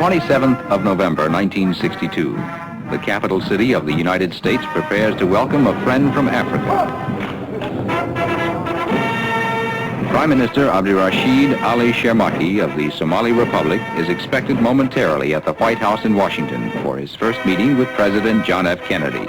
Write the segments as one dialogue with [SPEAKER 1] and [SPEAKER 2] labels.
[SPEAKER 1] 27th of November, 1962, the capital city of the United States prepares to welcome a friend from Africa. Prime Minister Rashid Ali Sharmarke of the Somali Republic is expected momentarily at the White House in Washington for his first meeting with President John F. Kennedy.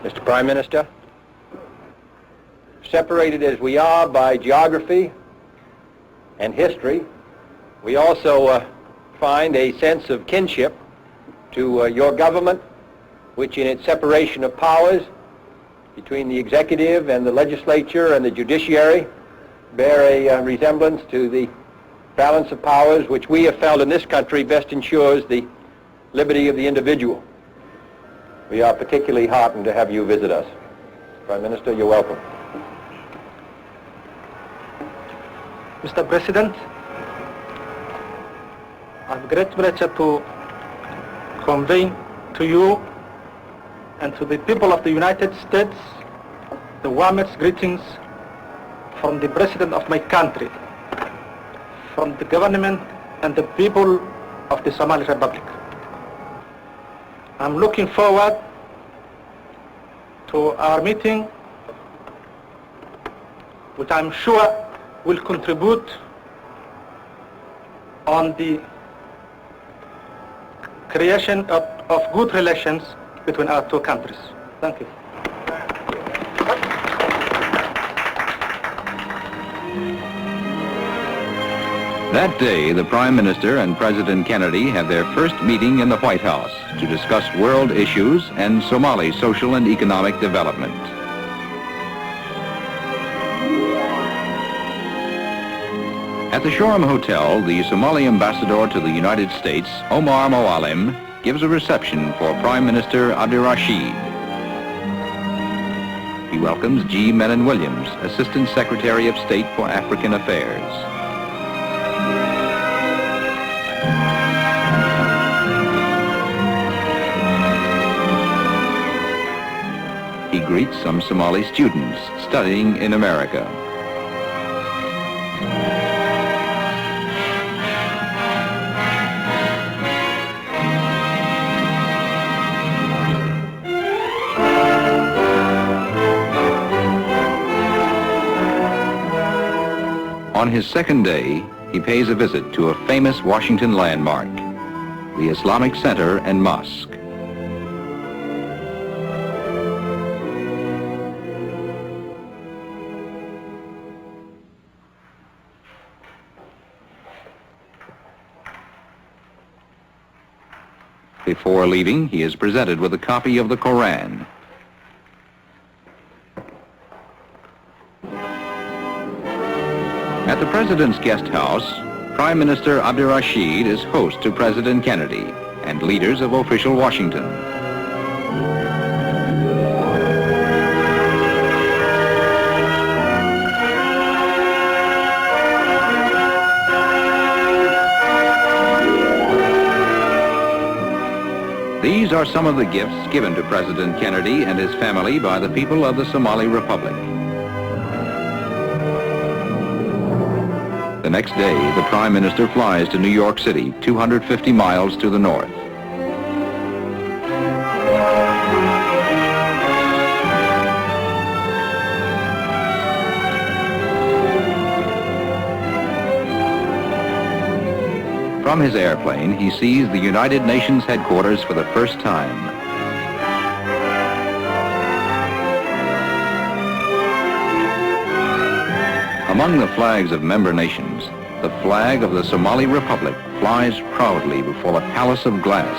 [SPEAKER 2] Mr. Prime Minister, separated as we are by geography and history, we also find a sense of kinship to your government, which in its separation of powers between the executive and the legislature and the judiciary bear a resemblance to the balance of powers which we have felt in this country best ensures the liberty of the individual. We are particularly heartened to have you visit us. Prime Minister, you're welcome.
[SPEAKER 3] Mr. President, I have great pleasure to convey to you and to the people of the United States the warmest greetings from the President of my country, from the government and the people of the Somali Republic. I'm looking forward to our meeting, which I'm sure will contribute on the creation of good relations between our two countries. Thank you.
[SPEAKER 1] That day, the Prime Minister and President Kennedy had their first meeting in the White House to discuss world issues and Somali social and economic development. At the Shoreham Hotel, the Somali ambassador to the United States, Omar Moalim, gives a reception for Prime Minister Rashid. He welcomes G. Menon Williams, Assistant Secretary of State for African Affairs. He greets some Somali students studying in America. On his second day, he pays a visit to a famous Washington landmark, the Islamic Center and Mosque. Before leaving, he is presented with a copy of the Koran. At the President's guest house, Prime Minister Rashid is host to President Kennedy and leaders of official Washington. These are some of the gifts given to President Kennedy and his family by the people of the Somali Republic. The next day, the Prime Minister flies to New York City, 250 miles to the north. From his airplane, he sees the United Nations headquarters for the first time. Among the flags of member nations, the flag of the Somali Republic flies proudly before a palace of glass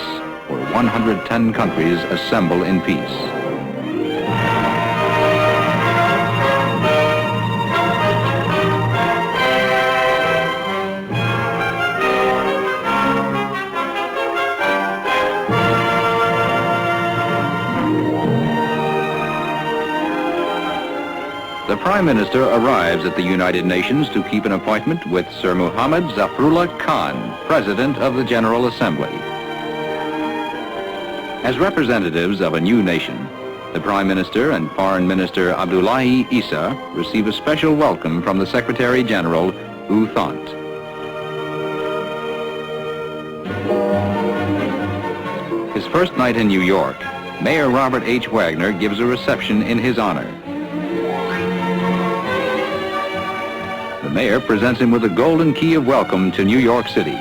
[SPEAKER 1] where 110 countries assemble in peace. The Prime Minister arrives at the United Nations to keep an appointment with Sir Muhammad Zafrullah Khan, President of the General Assembly. As representatives of a new nation, the Prime Minister and Foreign Minister Abdullahi Isa receive a special welcome from the Secretary General, U Thant. His first night in New York, Mayor Robert H. Wagner gives a reception in his honor. The mayor presents him with the golden key of welcome to New York City.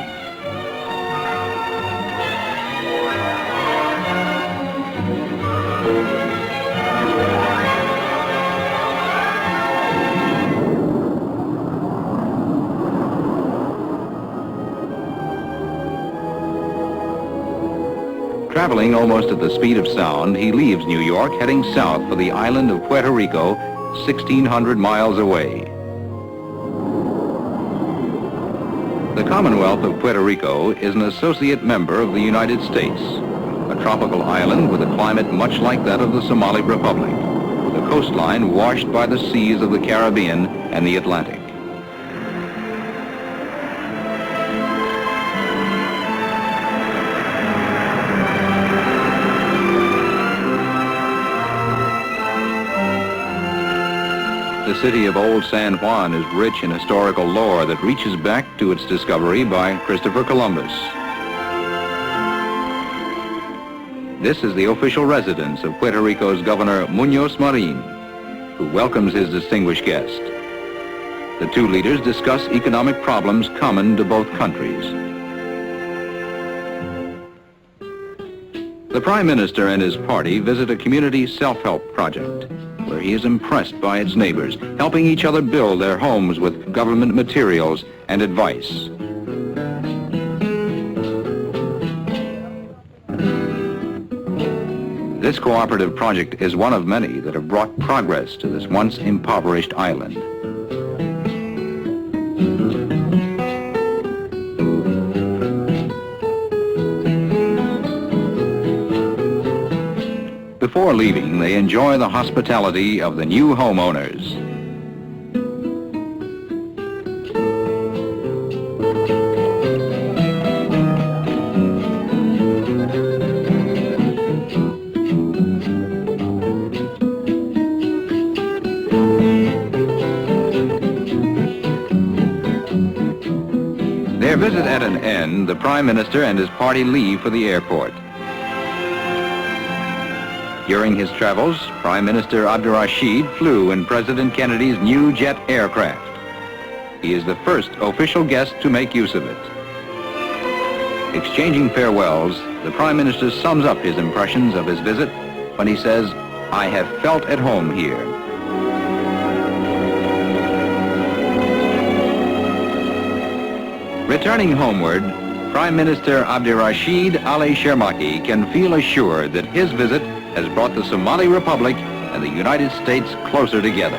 [SPEAKER 1] Traveling almost at the speed of sound, he leaves New York, heading south for the island of Puerto Rico, 1,600 miles away. The Commonwealth of Puerto Rico is an associate member of the United States, a tropical island with a climate much like that of the Somali Republic, with a coastline washed by the seas of the Caribbean and the Atlantic. The city of Old San Juan is rich in historical lore that reaches back to its discovery by Christopher Columbus. This is the official residence of Puerto Rico's Governor Muñoz Marin, who welcomes his distinguished guest. The two leaders discuss economic problems common to both countries. The Prime Minister and his party visit a community self-help project, where he is impressed by its neighbors, helping each other build their homes with government materials and advice. This cooperative project is one of many that have brought progress to this once impoverished island. Before leaving, they enjoy the hospitality of the new homeowners. Their visit at an end, the Prime Minister and his party leave for the airport. During his travels, Prime Minister Rashid flew in President Kennedy's new jet aircraft. He is the first official guest to make use of it. Exchanging farewells, the Prime Minister sums up his impressions of his visit when he says, "I have felt at home here." Returning homeward, Prime Minister Rashid Ali Sharmarke can feel assured that his visit has brought the Somali Republic and the United States closer together.